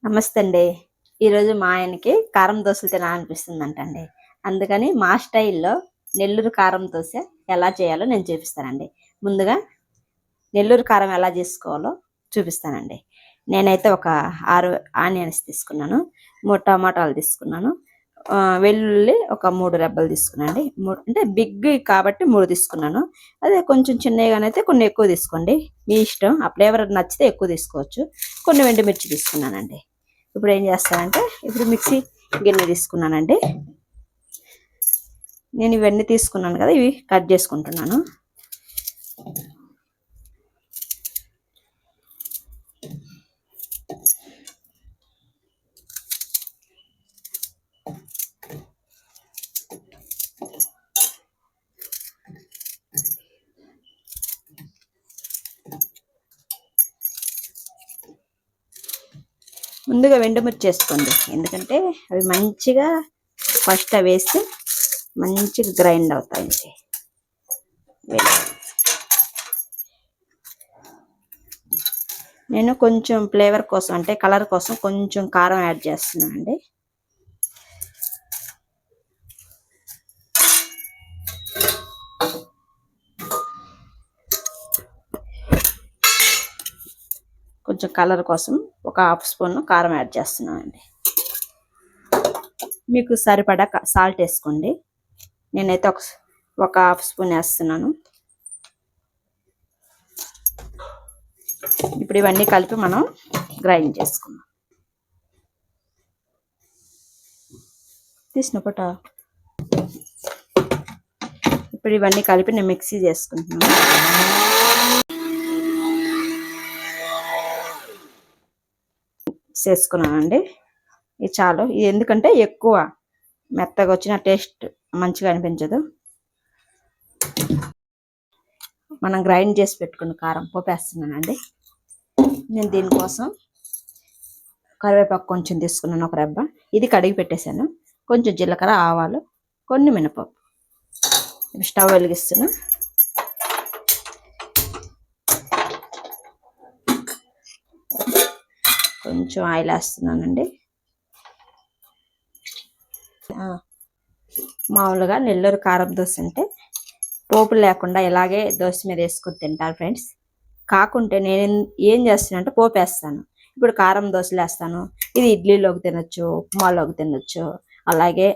నమస్తే అండి. ఈరోజు మా ఆయనకి కారం దోసలు తినాలనిపిస్తుందంటండి. అందుకని మా స్టైల్‌లో నెల్లూరు కారం దోస ఎలా చేయాలో నేను చూపిస్తానండి. ముందుగా నెల్లూరు కారం ఎలా చేసుకోవాలో చూపిస్తానండి. నేనైతే ఒక 6 ఆనియన్స్ తీసుకున్నాను. 3 టమాటాలు తీసుకున్నాను. వెల్లుల్లి ఒక 3 రెబ్బలు తీసుకున్నానండి. అంటే బిగ్‌వి కాబట్టి 3 తీసుకున్నాను. అదే కొంచెం చిన్నగానైతే కొన్ని ఎక్కువ తీసుకోండి. మీ ఇష్టం. ఆ ఫ్లేవర్ నచ్చితే ఎక్కువ తీసుకోవచ్చు. కొన్ని ఎండుమిర్చి తీసుకున్నానండి. ఇప్పుడు ఏం చేస్తానంటే ఇప్పుడు మిక్సీ గిన్నె తీసుకున్నానండి. నేను ఇవన్నీ తీసుకున్నాను కదా, ఇవి కట్ చేసుకుంటున్నాను. ముందుగా ఎండుమిర్చి చేసుకోండి, ఎందుకంటే అవి మంచిగా ఫస్ట్ అవి వేస్తే మంచిగా గ్రైండ్ అవుతాయి. నేను కొంచెం ఫ్లేవర్ కోసం, అంటే కలర్ కోసం కొంచెం కారం యాడ్ చేస్తున్నానండి. కొంచెం కలర్ కోసం ఒక హాఫ్ స్పూన్ కారం యాడ్ చేస్తున్నానండి. మీకు సరిపడా సాల్ట్ వేసుకోండి. నేనైతే ఒక హాఫ్ స్పూన్ వేస్తున్నాను. ఇప్పుడు ఇవన్నీ కలిపి మనం గ్రైండ్ చేసుకుందాం. తీసిన పొట ఇప్పుడు ఇవన్నీ కలిపి నేను మిక్సీ చేసుకుంటున్నాను. చేసుకున్నానండి. ఇది చాలు. ఇది ఎందుకంటే ఎక్కువ మెత్తగా వచ్చిన టేస్ట్ మంచిగా అనిపించదు. మనం గ్రైండ్ చేసి పెట్టుకున్న కారం పోపేస్తున్నానండి. నేను దీనికోసం కరివేపాకు కొంచెం తీసుకున్నాను, ఒక రెబ్బ. ఇది కడిగి పెట్టేశాను. కొంచెం జీలకర్ర, ఆవాలు, కొన్ని మినపప్పు. స్టవ్ వెలిగిస్తున్నా. కొంచెం ఆయిల్ వేస్తున్నానండి. మామూలుగా నెల్లూరు కారం దోశ అంటే పోపు లేకుండా ఇలాగే దోశ మీద వేసుకొని తింటారు ఫ్రెండ్స్. కాకుంటే నేను ఏం చేస్తానంటే పోపు వేస్తాను. ఇప్పుడు కారం దోశలు వేస్తాను. ఇది ఇడ్లీలోకి తినొచ్చు, ఉప్మాలోకి తినొచ్చు, అలాగే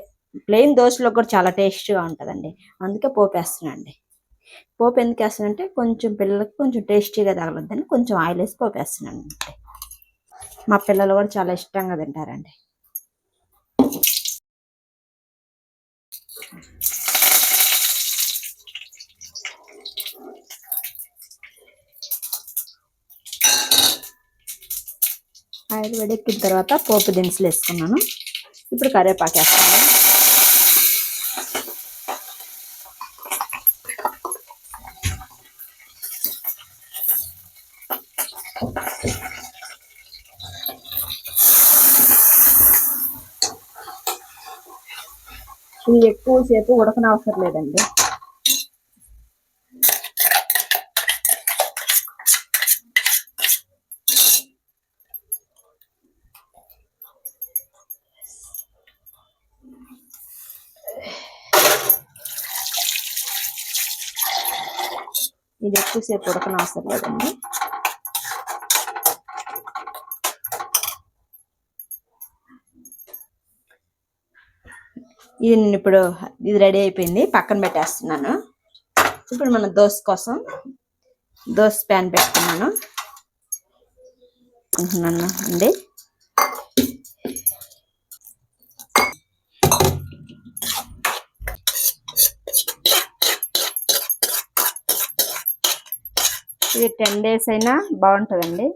ప్లెయిన్ దోశలో కూడా చాలా టేస్ట్గా ఉంటుందండి. అందుకే పోపు వేస్తానండి. పోపు ఎందుకు వేస్తానంటే కొంచెం పిల్లలకి కొంచెం టేస్టీగా తగలొద్దని కొంచెం ఆయిల్ వేసి పోపు వేస్తున్నాను. మా పిల్లలు కూడా చాలా ఇష్టంగా తింటారండి. ఆయిల్ వేడెక్కిన తర్వాత పోపు దినుసులు వేసుకున్నాను. ఇప్పుడు కరివేపాకు వేస్తాను. ఇది ఎక్కువసేపు ఉడకనవసరం లేదండి. ఇది ఎక్కువసేపు ఉడకనవసరం లేదండి. ఇది నేను ఇప్పుడు ఇది రెడీ అయిపోయింది, పక్కన పెట్టేస్తున్నాను. ఇప్పుడు మన దోశ కోసం దోశ ప్యాన్ పెట్టుకున్నాను అండి. ఇది 10 days అయినా బాగుంటుందండి.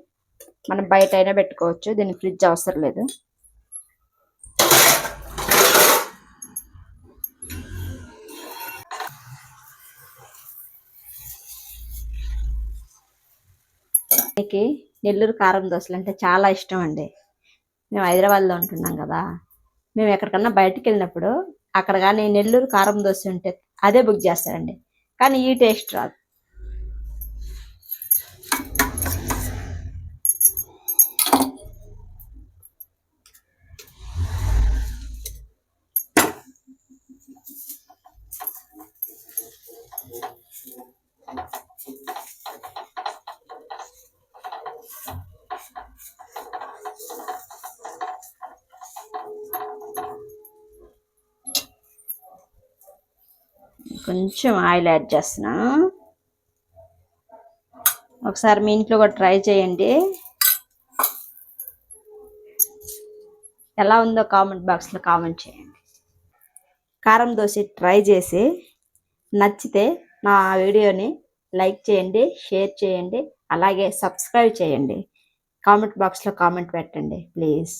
మనం బయట అయినా పెట్టుకోవచ్చు, దీనికి ఫ్రిడ్జ్ అవసరం లేదు. మీకు నెల్లూరు కారం దోశలు అంటే చాలా ఇష్టం అండి. మేము హైదరాబాద్లో ఉంటున్నాం కదా, మేము ఎక్కడికన్నా బయటికి వెళ్ళినప్పుడు అక్కడ కానీ నెల్లూరు కారం దోశ ఉంటే అదే బుక్ చేస్తారండి. కానీ ఈ టేస్ట్ రాదు. కొంచెం ఆయిల్ యాడ్ చేస్తున్నాను. ఒకసారి మీ ఇంట్లో కూడా ట్రై చేయండి. ఎలా ఉందో కామెంట్ బాక్స్లో కామెంట్ చేయండి. కారం దోశ ట్రై చేసి నచ్చితే నా వీడియోని లైక్ చేయండి, షేర్ చేయండి, అలాగే సబ్స్క్రైబ్ చేయండి. కామెంట్ బాక్స్లో కామెంట్ పెట్టండి ప్లీజ్.